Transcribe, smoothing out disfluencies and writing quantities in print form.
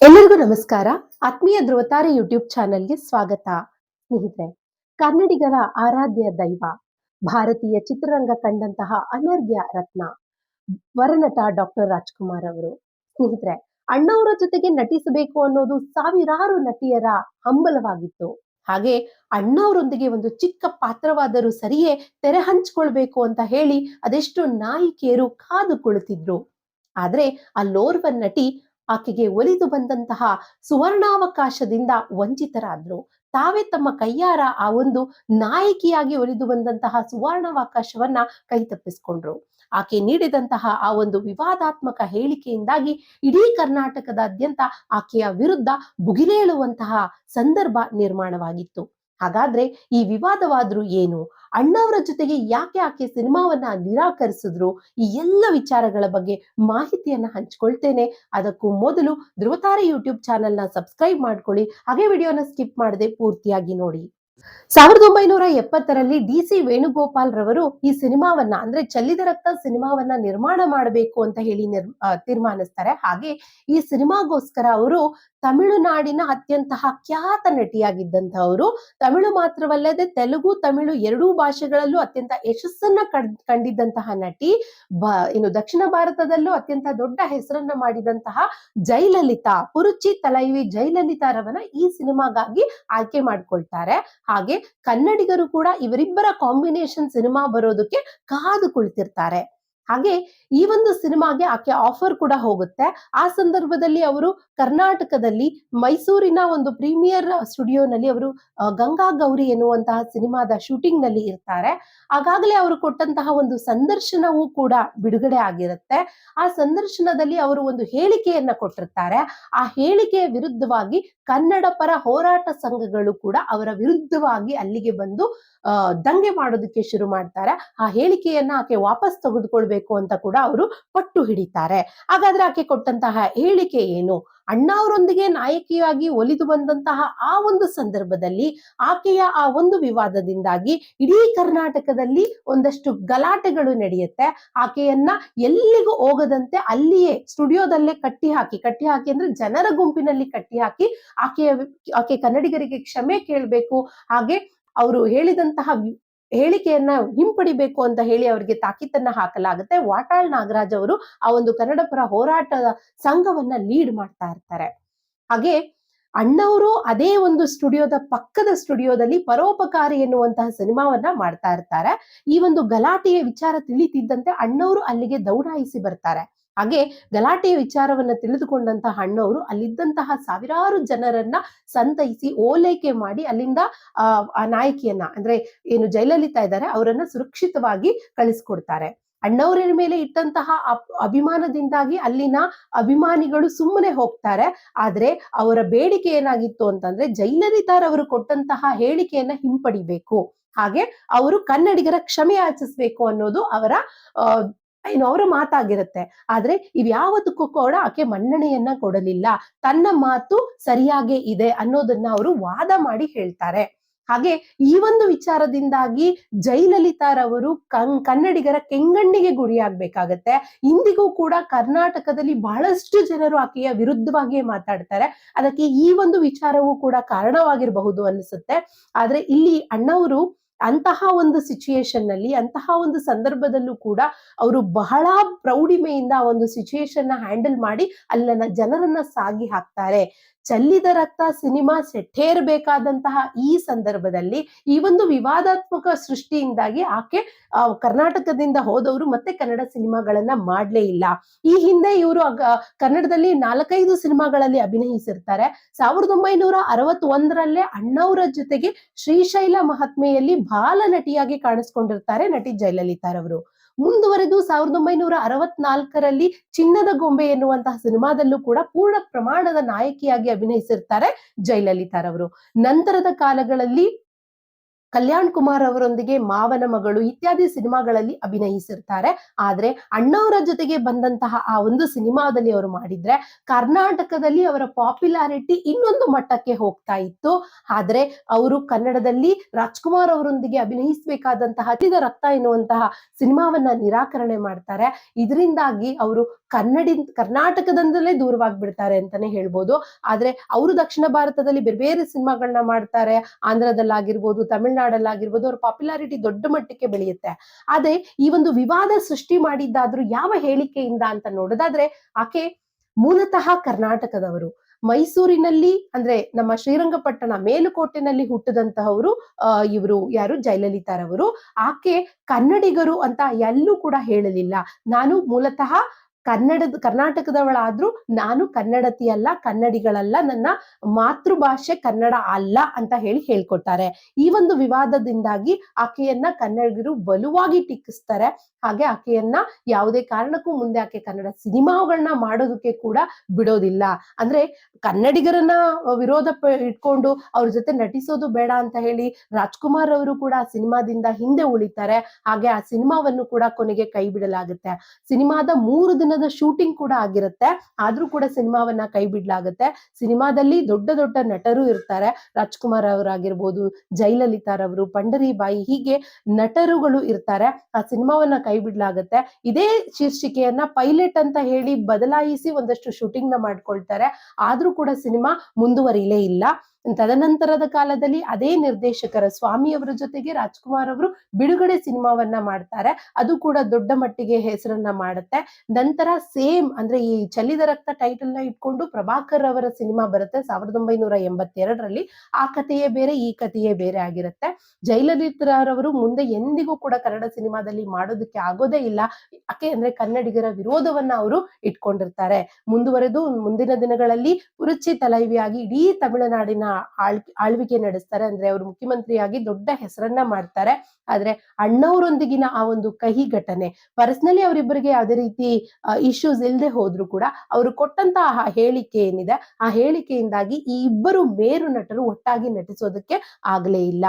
ಎಲ್ಲರಿಗೂ ನಮಸ್ಕಾರ. ಆತ್ಮೀಯ ಧ್ರುವತಾರೆ ಯೂಟ್ಯೂಬ್ ಚಾನೆಲ್ಗೆ ಸ್ವಾಗತ. ಸ್ನೇಹಿತರೆ, ಕನ್ನಡಿಗರ ಆರಾಧ್ಯ ದೈವ, ಭಾರತೀಯ ಚಿತ್ರರಂಗ ಕಂಡಂತಹ ಅನರ್ಘ್ಯ ರತ್ನ, ವರನಟ ಡಾಕ್ಟರ್ ರಾಜ್ಕುಮಾರ್ ಅವರು. ಸ್ನೇಹಿತರೆ, ಅಣ್ಣವರ ಜೊತೆಗೆ ನಟಿಸಬೇಕು ಅನ್ನೋದು ಸಾವಿರಾರು ನಟಿಯರ ಹಂಬಲವಾಗಿತ್ತು. ಹಾಗೆ ಅಣ್ಣವರೊಂದಿಗೆ ಒಂದು ಚಿಕ್ಕ ಪಾತ್ರವಾದರೂ ಸರಿಯೇ ತೆರೆ ಹಂಚಿಕೊಳ್ಬೇಕು ಅಂತ ಹೇಳಿ ಅದೆಷ್ಟು ನಾಯಕಿಯರು ಕಾದು ಕುಳಿತಿದ್ರು. ಆದ್ರೆ ಅಲ್ಲೋರ್ವ ನಟಿ ಆಕೆಗೆ ಒಲಿದು ಬಂದಂತಹ ಸುವರ್ಣಾವಕಾಶದಿಂದ ವಂಚಿತರಾದ್ರು. ತಾವೇ ತಮ್ಮ ಕೈಯಾರ ಆ ಒಂದು ನಾಯಕಿಯಾಗಿ ಒಲಿದು ಬಂದಂತಹ ಸುವರ್ಣಾವಕಾಶವನ್ನ ಕೈ ತಪ್ಪಿಸ್ಕೊಂಡ್ರು. ಆಕೆ ನೀಡಿದಂತಹ ಆ ಒಂದು ವಿವಾದಾತ್ಮಕ ಹೇಳಿಕೆಯಿಂದಾಗಿ ಇಡೀ ಕರ್ನಾಟಕದಾದ್ಯಂತ ಆಕೆಯ ವಿರುದ್ಧ ಭುಗಿಲೇಳುವಂತಹ ಸಂದರ್ಭ ನಿರ್ಮಾಣವಾಗಿತ್ತು. ಹಾಗಾದ್ರೆ ಈ ವಿವಾದವಾದ್ರೂ ಏನು? ಅಣ್ಣವರ ಜೊತೆಗೆ ಯಾಕೆ ಆಕೆ ಸಿನಿಮಾವನ್ನ ನಿರಾಕರಿಸಿದ್ರು? ಈ ಎಲ್ಲ ವಿಚಾರಗಳ ಬಗ್ಗೆ ಮಾಹಿತಿಯನ್ನ ಹಂಚ್ಕೊಳ್ತೇನೆ. ಅದಕ್ಕೂ ಮೊದಲು ಧ್ರುವತಾರೆ ಯೂಟ್ಯೂಬ್ ಚಾನೆಲ್ನ ಸಬ್ಸ್ಕ್ರೈಬ್ ಮಾಡ್ಕೊಳ್ಳಿ. ಹಾಗೆ ವಿಡಿಯೋನ ಸ್ಕಿಪ್ ಮಾಡದೆ ಪೂರ್ತಿಯಾಗಿ ನೋಡಿ. 1970ರಲ್ಲಿ ಡಿ.ಸಿ. ವೇಣುಗೋಪಾಲ್ ರವರು ಈ ಸಿನಿಮಾವನ್ನ ಅಂದ್ರೆ ಚೆಲ್ಲಿದ ರಕ್ತ ಸಿನಿಮಾವನ್ನ ನಿರ್ಮಾಣ ಮಾಡಬೇಕು ಅಂತ ಹೇಳಿ ತೀರ್ಮಾನಿಸ್ತಾರೆ. ಹಾಗೆ ಈ ಸಿನಿಮಾಗೋಸ್ಕರ ಅವರು ತಮಿಳುನಾಡಿನ ಅತ್ಯಂತ ಖ್ಯಾತ ನಟಿಯಾಗಿದ್ದಂತಹವರು, ತಮಿಳು ಮಾತ್ರವಲ್ಲದೆ ತೆಲುಗು ತಮಿಳು ಎರಡೂ ಭಾಷೆಗಳಲ್ಲೂ ಅತ್ಯಂತ ಯಶಸ್ಸನ್ನ ಕಂಡಿದ್ದಂತಹ ನಟಿ, ಇನ್ನು ದಕ್ಷಿಣ ಭಾರತದಲ್ಲೂ ಅತ್ಯಂತ ದೊಡ್ಡ ಹೆಸರನ್ನ ಮಾಡಿದಂತಹ ಜಯಲಲಿತಾ, ಪುರುಚಿ ತಲೈವಿ ಜಯಲಲಿತಾರವನ್ನ ಈ ಸಿನಿಮಾಗಾಗಿ ಆಯ್ಕೆ ಮಾಡ್ಕೊಳ್ತಾರೆ. ಹಾಗೆ ಕನ್ನಡಿಗರು ಕೂಡ ಇವರಿಬ್ಬರ ಕಾಂಬಿನೇಷನ್ ಸಿನಿಮಾ ಬರೋದಕ್ಕೆ ಕಾದು ಕುಳಿತಿರ್ತಾರೆ. ಹಾಗೆ ಈ ಒಂದು ಸಿನಿಮಾಗೆ ಆಕೆ ಆಫರ್ ಕೂಡ ಹೋಗುತ್ತೆ. ಆ ಸಂದರ್ಭದಲ್ಲಿ ಅವರು ಕರ್ನಾಟಕದಲ್ಲಿ ಮೈಸೂರಿನ ಒಂದು ಪ್ರೀಮಿಯರ್ ಸ್ಟುಡಿಯೋನಲ್ಲಿ ಅವರು ಗಂಗಾ ಗೌರಿ ಎನ್ನುವಂತಹ ಸಿನಿಮಾದ ಶೂಟಿಂಗ್ ನಲ್ಲಿ ಇರ್ತಾರೆ. ಆಗಾಗಲೇ ಅವರು ಕೊಟ್ಟಂತಹ ಒಂದು ಸಂದರ್ಶನವೂ ಕೂಡ ಬಿಡುಗಡೆ ಆಗಿರುತ್ತೆ. ಆ ಸಂದರ್ಶನದಲ್ಲಿ ಅವರು ಒಂದು ಹೇಳಿಕೆಯನ್ನ ಕೊಟ್ಟಿರ್ತಾರೆ. ಆ ಹೇಳಿಕೆಯ ವಿರುದ್ಧವಾಗಿ ಕನ್ನಡ ಪರ ಹೋರಾಟ ಸಂಘಗಳು ಕೂಡ ಅವರ ವಿರುದ್ಧವಾಗಿ ಅಲ್ಲಿಗೆ ಬಂದು ದಂಗೆ ಮಾಡೋದಕ್ಕೆ ಶುರು ಮಾಡ್ತಾರೆ. ಆ ಹೇಳಿಕೆಯನ್ನ ಆಕೆ ವಾಪಸ್ ತೆಗೆದುಕೊಳ್ಬೇಕು ಅಂತ ಕೂಡ ಅವರು ಪಟ್ಟು ಹಿಡಿತಾರೆ. ಹಾಗಾದ್ರೆ ಆಕೆ ಕೊಟ್ಟಂತಹ ಹೇಳಿಕೆ ಏನು? ಅಣ್ಣಾವರೊಂದಿಗೆ ನಾಯಕಿಯಾಗಿ ಒಲಿದು ಬಂದಂತಹ ಆ ಒಂದು ಸಂದರ್ಭದಲ್ಲಿ ಆಕೆಯ ಆ ಒಂದು ವಿವಾದದಿಂದಾಗಿ ಇಡೀ ಕರ್ನಾಟಕದಲ್ಲಿ ಒಂದಷ್ಟು ಗಲಾಟೆಗಳು ನಡೆಯುತ್ತೆ. ಆಕೆಯನ್ನ ಎಲ್ಲಿಗೂ ಹೋಗದಂತೆ ಅಲ್ಲಿಯೇ ಸ್ಟುಡಿಯೋದಲ್ಲೇ ಕಟ್ಟಿ ಹಾಕಿ ಅಂದ್ರೆ ಜನರ ಗುಂಪಿನಲ್ಲಿ ಕಟ್ಟಿ ಹಾಕಿ ಆಕೆ ಕನ್ನಡಿಗರಿಗೆ ಕ್ಷಮೆ ಕೇಳಬೇಕು, ಹಾಗೆ ಅವರು ಹೇಳಿದಂತಹ ಹೇಳಿಕೆಯನ್ನ ಹಿಂಪಡಿಬೇಕು ಅಂತ ಹೇಳಿ ಅವರಿಗೆ ತಾಕೀತನ್ನ ಹಾಕಲಾಗುತ್ತೆ. ವಾಟಾಳ್ ನಾಗರಾಜ್ ಅವರು ಆ ಒಂದು ಕನ್ನಡ ಪರ ಹೋರಾಟದ ಸಂಘವನ್ನ ಲೀಡ್ ಮಾಡ್ತಾ ಇರ್ತಾರೆ. ಹಾಗೆ ಅಣ್ಣವರು ಅದೇ ಒಂದು ಸ್ಟುಡಿಯೋದ ಪಕ್ಕದ ಸ್ಟುಡಿಯೋದಲ್ಲಿ ಪರೋಪಕಾರಿ ಎನ್ನುವಂತಹ ಸಿನಿಮಾವನ್ನ ಮಾಡ್ತಾ ಇರ್ತಾರೆ. ಈ ಒಂದು ಗಲಾಟೆಯ ವಿಚಾರ ತಿಳಿತಿದ್ದಂತೆ ಅಣ್ಣವರು ಅಲ್ಲಿಗೆ ದೌಡಾಯಿಸಿ ಬರ್ತಾರೆ. ಹಾಗೆ ಗಲಾಟೆಯ ವಿಚಾರವನ್ನ ತಿಳಿದುಕೊಂಡಂತಹ ಅಣ್ಣವರು ಅಲ್ಲಿದ್ದಂತಹ ಸಾವಿರಾರು ಜನರನ್ನ ಸಂತೈಸಿ ಓಲೈಕೆ ಮಾಡಿ ಅಲ್ಲಿಂದ ಆ ನಾಯಕಿಯನ್ನ ಅಂದ್ರೆ ಏನು ಜಯಲಲಿತಾ ಇದ್ದಾರೆ ಅವರನ್ನ ಸುರಕ್ಷಿತವಾಗಿ ಕಳಿಸ್ಕೊಡ್ತಾರೆ. ಅಣ್ಣವರ ಮೇಲೆ ಇಟ್ಟಂತಹ ಅಭಿಮಾನದಿಂದಾಗಿ ಅಲ್ಲಿನ ಅಭಿಮಾನಿಗಳು ಸುಮ್ಮನೆ ಹೋಗ್ತಾರೆ. ಆದ್ರೆ ಅವರ ಬೇಡಿಕೆ ಏನಾಗಿತ್ತು ಅಂತಂದ್ರೆ ಜಯಲಲಿತಾರವರು ಕೊಟ್ಟಂತಹ ಹೇಳಿಕೆಯನ್ನ ಹಿಂಪಡಿಬೇಕು, ಹಾಗೆ ಅವರು ಕನ್ನಡಿಗರ ಕ್ಷಮೆ ಯಾಚಿಸ್ಬೇಕು ಅನ್ನೋದು ಅವರ ಮಾತಾಗಿರುತ್ತೆ. ಆದ್ರೆ ಇವ್ಯಾವತ್ತಕ್ಕೂ ಕೂಡ ಆಕೆ ಮನ್ನಣೆಯನ್ನ ಕೊಡಲಿಲ್ಲ. ತನ್ನ ಮಾತು ಸರಿಯಾಗೇ ಇದೆ ಅನ್ನೋದನ್ನ ಅವರು ವಾದ ಮಾಡಿ ಹೇಳ್ತಾರೆ. ಹಾಗೆ ಈ ಒಂದು ವಿಚಾರದಿಂದಾಗಿ ಜಯಲಲಿತಾರವರು ಕನ್ನಡಿಗರ ಕೆಂಗಣ್ಣಿಗೆ ಗುರಿಯಾಗಬೇಕಾಗತ್ತೆ. ಇಂದಿಗೂ ಕೂಡ ಕರ್ನಾಟಕದಲ್ಲಿ ಬಹಳಷ್ಟು ಜನರು ಆಕೆಯ ವಿರುದ್ಧವಾಗಿಯೇ ಮಾತಾಡ್ತಾರೆ. ಅದಕ್ಕೆ ಈ ಒಂದು ವಿಚಾರವೂ ಕೂಡ ಕಾರಣವಾಗಿರಬಹುದು ಅನಿಸುತ್ತೆ. ಆದ್ರೆ ಇಲ್ಲಿ ಅಣ್ಣವರು ಅಂತಹ ಒಂದು ಸಿಚುಯೇಷನ್ ನಲ್ಲಿ, ಅಂತಹ ಒಂದು ಸಂದರ್ಭದಲ್ಲೂ ಕೂಡ ಅವರು ಬಹಳ ಪ್ರೌಢಿಮೆಯಿಂದ ಒಂದು ಸಿಚುಯೇಷನ್ ನ ಹ್ಯಾಂಡಲ್ ಮಾಡಿ ಅಲ್ಲಿನ ಜನರನ್ನ ಸಾಗಿ ಹಾಕ್ತಾರೆ. ಚೆಲ್ಲಿದ ರಕ್ತ ಸಿನಿಮಾ ಸೆಟ್ಟೇರಬೇಕಾದಂತಹ ಈ ಸಂದರ್ಭದಲ್ಲಿ ಈ ಒಂದು ವಿವಾದಾತ್ಮಕ ಸೃಷ್ಟಿಯಿಂದಾಗಿ ಆಕೆ ಕರ್ನಾಟಕದಿಂದ ಹೋದವರು ಮತ್ತೆ ಕನ್ನಡ ಸಿನಿಮಾಗಳನ್ನ ಮಾಡ್ಲೇ ಇಲ್ಲ. ಈ ಹಿಂದೆ ಇವರು ಕನ್ನಡದಲ್ಲಿ 4-5 ಸಿನಿಮಾಗಳಲ್ಲಿ ಅಭಿನಯಿಸಿರ್ತಾರೆ. 1961ರಲ್ಲೇ ಅಣ್ಣವರ ಜೊತೆಗೆ ಶ್ರೀಶೈಲ ಮಹಾತ್ಮೆಯಲ್ಲಿ ಬಾಲ ನಟಿಯಾಗಿ ಕಾಣಿಸ್ಕೊಂಡಿರ್ತಾರೆ ನಟಿ ಜಯಲಲಿತಾರವರು. ಮುಂದುವರೆದು 1964ರಲ್ಲಿ ಚಿನ್ನದ ಗೊಂಬೆ ಎನ್ನುವಂತಹ ಸಿನಿಮಾದಲ್ಲೂ ಕೂಡ ಪೂರ್ಣ ಪ್ರಮಾಣದ ನಾಯಕಿಯಾಗಿ ಅಭಿನಯಿಸಿರ್ತಾರೆ ಜಯಲಲಿತಾರವರು. ನಂತರದ ಕಾಲಗಳಲ್ಲಿ ಕಲ್ಯಾಣ್ ಕುಮಾರ್ ಅವರೊಂದಿಗೆ ಮಾವನ ಮಗಳು ಇತ್ಯಾದಿ ಸಿನಿಮಾಗಳಲ್ಲಿ ಅಭಿನಯಿಸಿರ್ತಾರೆ. ಆದ್ರೆ ಅಣ್ಣಾವ್ರ ಜೊತೆಗೆ ಬಂದಂತಹ ಆ ಒಂದು ಸಿನಿಮಾದಲ್ಲಿ ಅವರು ಮಾಡಿದ್ರೆ ಕರ್ನಾಟಕದಲ್ಲಿ ಅವರ ಪಾಪ್ಯುಲಾರಿಟಿ ಇನ್ನೊಂದು ಮಟ್ಟಕ್ಕೆ ಹೋಗ್ತಾ ಇತ್ತು. ಆದ್ರೆ ಅವರು ಕನ್ನಡದಲ್ಲಿ ರಾಜ್ಕುಮಾರ್ ಅವರೊಂದಿಗೆ ಅಭಿನಯಿಸಬೇಕಾದಂತಹ ಹತ್ತಿದ ರಕ್ತ ಎನ್ನುವಂತಹ ಸಿನಿಮಾವನ್ನ ನಿರಾಕರಣೆ ಮಾಡ್ತಾರೆ. ಇದರಿಂದಾಗಿ ಅವರು ಕರ್ನಾಟಕದಿಂದಲೇ ದೂರವಾಗ್ಬಿಡ್ತಾರೆ ಅಂತಾನೆ ಹೇಳ್ಬೋದು. ಆದ್ರೆ ಅವರು ದಕ್ಷಿಣ ಭಾರತದಲ್ಲಿ ಬೇರೆ ಬೇರೆ ಸಿನಿಮಾಗಳನ್ನ ಮಾಡ್ತಾರೆ. ಆಂಧ್ರದಲ್ಲಾಗಿರ್ಬೋದು, ತಮಿಳ್ನಾಡಲ್ಲಾಗಿರ್ಬೋದು, ಅವ್ರ ಪಾಪ್ಯುಲಾರಿಟಿ ದೊಡ್ಡ ಮಟ್ಟಕ್ಕೆ ಬೆಳೆಯುತ್ತೆ. ಆದ್ರೆ ಈ ಒಂದು ವಿವಾದ ಸೃಷ್ಟಿ ಮಾಡಿದ್ದಾದ್ರೂ ಯಾವ ಹೇಳಿಕೆಯಿಂದ ಅಂತ ನೋಡೋದಾದ್ರೆ, ಆಕೆ ಮೂಲತಃ ಕರ್ನಾಟಕದವರು. ಮೈಸೂರಿನಲ್ಲಿ ಅಂದ್ರೆ ನಮ್ಮ ಶ್ರೀರಂಗಪಟ್ಟಣ ಮೇಲುಕೋಟೆನಲ್ಲಿ ಹುಟ್ಟಿದಂತಹವರು ಇವರು ಯಾರು ಜಯಲಲಿತಾರವರು. ಆಕೆ ಕನ್ನಡಿಗರು ಅಂತ ಎಲ್ಲೂ ಕೂಡ ಹೇಳಲಿಲ್ಲ. ನಾನು ಮೂಲತಃ ಕರ್ನಾಟಕದವಳಾದ್ರೂ ನಾನು ಕನ್ನಡತಿ ಅಲ್ಲ, ಕನ್ನಡಿಗಳಲ್ಲ, ನನ್ನ ಮಾತೃಭಾಷೆ ಕನ್ನಡ ಅಲ್ಲ ಅಂತ ಹೇಳ್ಕೊಡ್ತಾರೆ. ಈ ಒಂದು ವಿವಾದದಿಂದಾಗಿ ಆಕೆಯನ್ನ ಕನ್ನಡಿಗರು ಬಲುವಾಗಿ ಟೀಕಿಸ್ತಾರೆ. ಹಾಗೆ ಆಕೆಯನ್ನ ಯಾವುದೇ ಕಾರಣಕ್ಕೂ ಮುಂದೆ ಆಕೆ ಕನ್ನಡ ಸಿನಿಮಾಗಳನ್ನ ಮಾಡೋದಕ್ಕೆ ಕೂಡ ಬಿಡೋದಿಲ್ಲ. ಅಂದ್ರೆ ಕನ್ನಡಿಗರನ್ನ ವಿರೋಧ ಇಟ್ಕೊಂಡು ಅವ್ರ ಜೊತೆ ನಟಿಸೋದು ಬೇಡ ಅಂತ ಹೇಳಿ ರಾಜ್ಕುಮಾರ್ ಅವರು ಕೂಡ ಆ ಸಿನಿಮಾದಿಂದ ಹಿಂದೆ ಉಳಿತಾರೆ. ಹಾಗೆ ಆ ಸಿನಿಮಾವನ್ನು ಕೂಡ ಕೊನೆಗೆ ಕೈ ಬಿಡಲಾಗುತ್ತೆ. ಸಿನಿಮಾದ 3 ದಿನದ ಶೂಟಿಂಗ್ ಕೂಡ ಆಗಿರುತ್ತೆ. ಆದ್ರೂ ಕೂಡ ಸಿನಿಮಾವನ್ನ ಕೈ ಬಿಡ್ಲಾಗುತ್ತೆ. ಸಿನಿಮಾದಲ್ಲಿ ದೊಡ್ಡ ದೊಡ್ಡ ನಟರು ಇರ್ತಾರೆ. ರಾಜ್ಕುಮಾರ್ ಅವರಾಗಿರ್ಬೋದು, ಜಯಲಲಿತಾರವರು, ಪಂಡರಿಬಾಯಿ, ಹೀಗೆ ನಟರುಗಳು ಇರ್ತಾರೆ. ಆ ಸಿನಿಮಾವನ್ನ ಕೈ ಬಿಡ್ಲಾಗುತ್ತೆ. ಇದೇ ಶೀರ್ಷಿಕೆಯನ್ನ ಪೈಲಟ್ ಅಂತ ಹೇಳಿ ಬದಲಾಯಿಸಿ ಒಂದಷ್ಟು ಶೂಟಿಂಗ್ ನ ಮಾಡ್ಕೊಳ್ತಾರೆ. ಆದ್ರೂ ಕೂಡ ಸಿನಿಮಾ ಮುಂದುವರಿಲೇ ಇಲ್ಲ. ತದನಂತರದ ಕಾಲದಲ್ಲಿ ಅದೇ ನಿರ್ದೇಶಕರ ಸ್ವಾಮಿಯವರ ಜೊತೆಗೆ ರಾಜ್ಕುಮಾರ್ ಅವರು ಬಿಡುಗಡೆ ಸಿನಿಮಾವನ್ನ ಮಾಡ್ತಾರೆ. ಅದು ಕೂಡ ದೊಡ್ಡ ಮಟ್ಟಿಗೆ ಹೆಸರನ್ನ ಮಾಡುತ್ತೆ. ನಂತರ ಸೇಮ್ ಅಂದ್ರೆ ಈ ಚೆಲ್ಲಿದ ರಕ್ತ ಟೈಟಲ್ ನ ಇಟ್ಕೊಂಡು ಪ್ರಭಾಕರ್ ಅವರ ಸಿನಿಮಾ ಬರುತ್ತೆ 1982ರಲ್ಲಿ. ಆ ಕಥೆಯೇ ಬೇರೆ, ಈ ಕಥೆಯೇ ಬೇರೆ ಆಗಿರುತ್ತೆ. ಜಯಲಲಿತಾರವರು ಮುಂದೆ ಎಂದಿಗೂ ಕೂಡ ಕನ್ನಡ ಸಿನಿಮಾದಲ್ಲಿ ಮಾಡೋದಕ್ಕೆ ಆಗೋದೇ ಇಲ್ಲ. ಯಾಕೆ ಅಂದ್ರೆ ಕನ್ನಡಿಗರ ವಿರೋಧವನ್ನ ಅವರು ಇಟ್ಕೊಂಡಿರ್ತಾರೆ. ಮುಂದುವರೆದು ಮುಂದಿನ ದಿನಗಳಲ್ಲಿ ಪುರುಚಿ ತಲೈವಿಯಾಗಿ ಇಡೀ ತಮಿಳುನಾಡಿನ ಆಳ್ವಿಕೆ ನಡೆಸ್ತಾರೆ. ಅಂದ್ರೆ ಅವರು ಮುಖ್ಯಮಂತ್ರಿಯಾಗಿ ದೊಡ್ಡ ಹೆಸರನ್ನ ಮಾಡ್ತಾರೆ. ಆದ್ರೆ ಅಣ್ಣವರೊಂದಿಗಿನ ಆ ಒಂದು ಕಹಿ ಘಟನೆ, ಪರ್ಸನಲಿ ಅವರಿಬ್ಬರಿಗೆ ಯಾವುದೇ ರೀತಿ ಇಶ್ಯೂಸ್ ಇಲ್ಲದೆ ಹೋದ್ರು ಕೂಡ ಅವರು ಕೊಟ್ಟಂತಹ ಹೇಳಿಕೆ ಏನಿದೆ, ಆ ಹೇಳಿಕೆಯಿಂದಾಗಿ ಈ ಇಬ್ಬರು ಮೇರು ನಟರು ಒಟ್ಟಾಗಿ ನಟಿಸೋದಕ್ಕೆ ಆಗ್ಲೇ ಇಲ್ಲ.